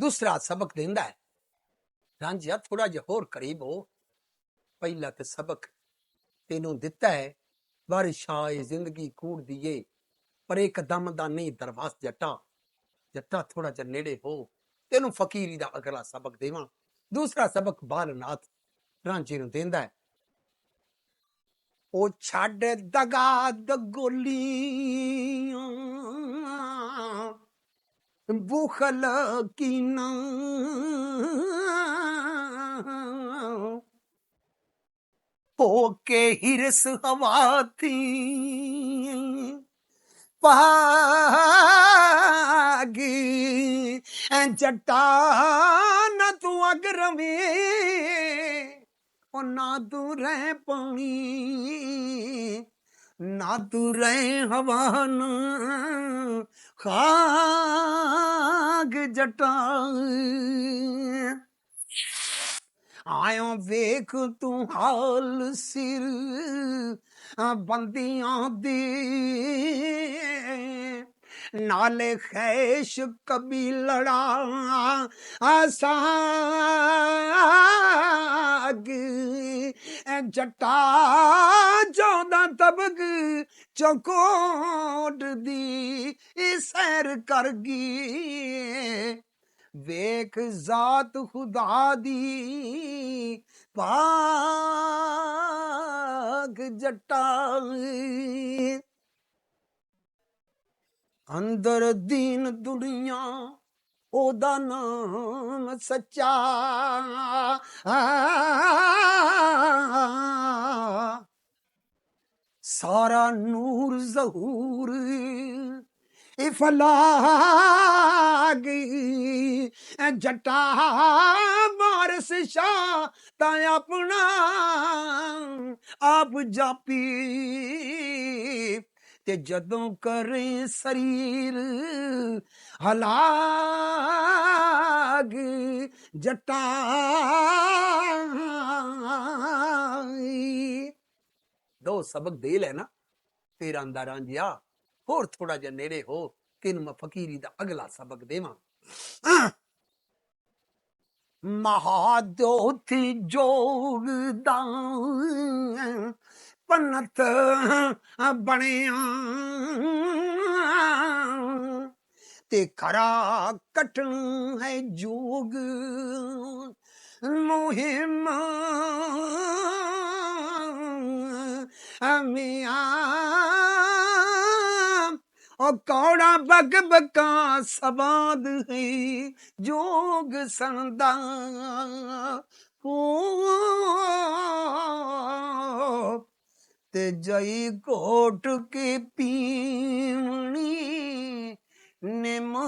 दूसरा सबक देंदा है। रांझिया थोड़ा जिहा होर करीब हो। पहला ते सबक तेनों दिता है, बारिशां ए जिंदगी कूड़ दिए, पर एक दम दा नहीं दरवास जट्टा। जट्टा थोड़ा जिहा नेड़े हो, तेनों फकीरी दा अगला सबक देवां। दूसरा सबक बालनाथ रांझे नूं देंदा है, ओ छड्ड दगा दगोलियां, बुखल कीना, होके हिरस हवा थी, पागी जट्टा न तू अगर में ओ ना तू रह पानी, ना तू रह हवा न खाग जट्टा। आयो वेख तू हाल सिर बंदियां दी, नाले खैश कभी लड़ा साग जट्टा चौदा तबक चौकोट दी सैर कर गी, वेख जात खुदा दी पाक जट्टा। अंदर दीन दुनिया ओदा नाम सच्चा, सारा नूर ज़हूर इफलाग जट्टा वारिस शाह ता अपना आप जापी, ते जदों करे शरीर हलाग जट्टा। दो सबक दे लेना, फिर आंदा रांझिया होर थोड़ा जिहा नेड़े हो, तेनू मैं फकीरी दा अगला सबक देवां। महादोथी जोगदा पन्नत बनिया, ते खरा कटन है जोग मुहिम मियां, और कौड़ा बग बका सवाद है जोग संदा को, ते जई कोट के पीवनी ने मियां,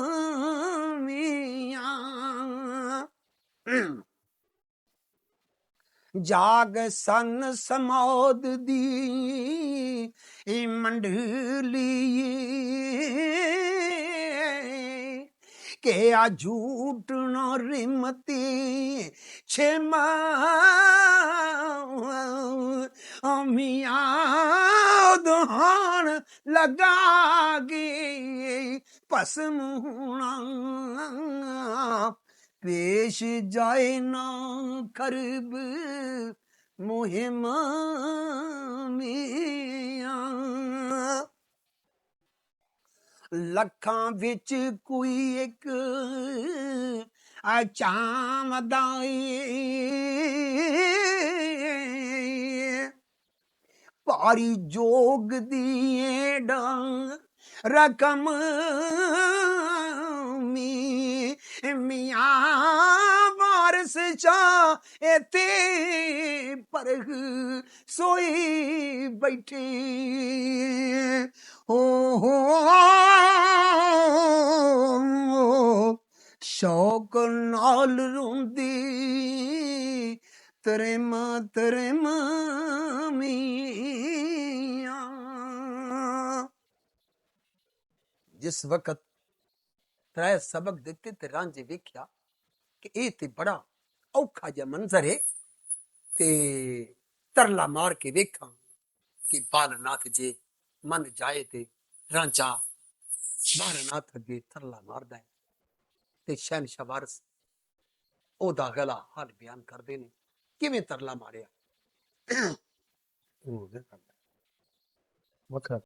जाग सन समौद दी मंडली, के आ झूठ न रिमती छेमा मियां दुहान लगा गे पसम होना, पेश जाए ना करब मुहिम मियां, लखां विच कोई एक चामदाई, भारी जोग दिए डांग रकम मियां वारिस शाह एते परख सोई बैठे, हो शौक नाल रोंदी तरम तरम मियां। जिस वक्त त्रै सबक दिते ते रांझे वेख्या कि ये ते बड़ा औखा जिहा मंजर है, ते तरला मार के वेखा कि बालनाथ जे मन जाए ते रांझा बालनाथ अगे तरला मारदा है। ਤੇ ਸ਼ਹਿਨशाह ਵਾਰਿਸ ਉਹਦਾ ਗਲਾ ਹਾਲ ਬਿਆਨ ਕਰਦੇ ਨੇ ਕਿਵੇਂ ਤਰਲਾ ਮਾਰਿਆ। ਉਹ ਵੱਖਰਾ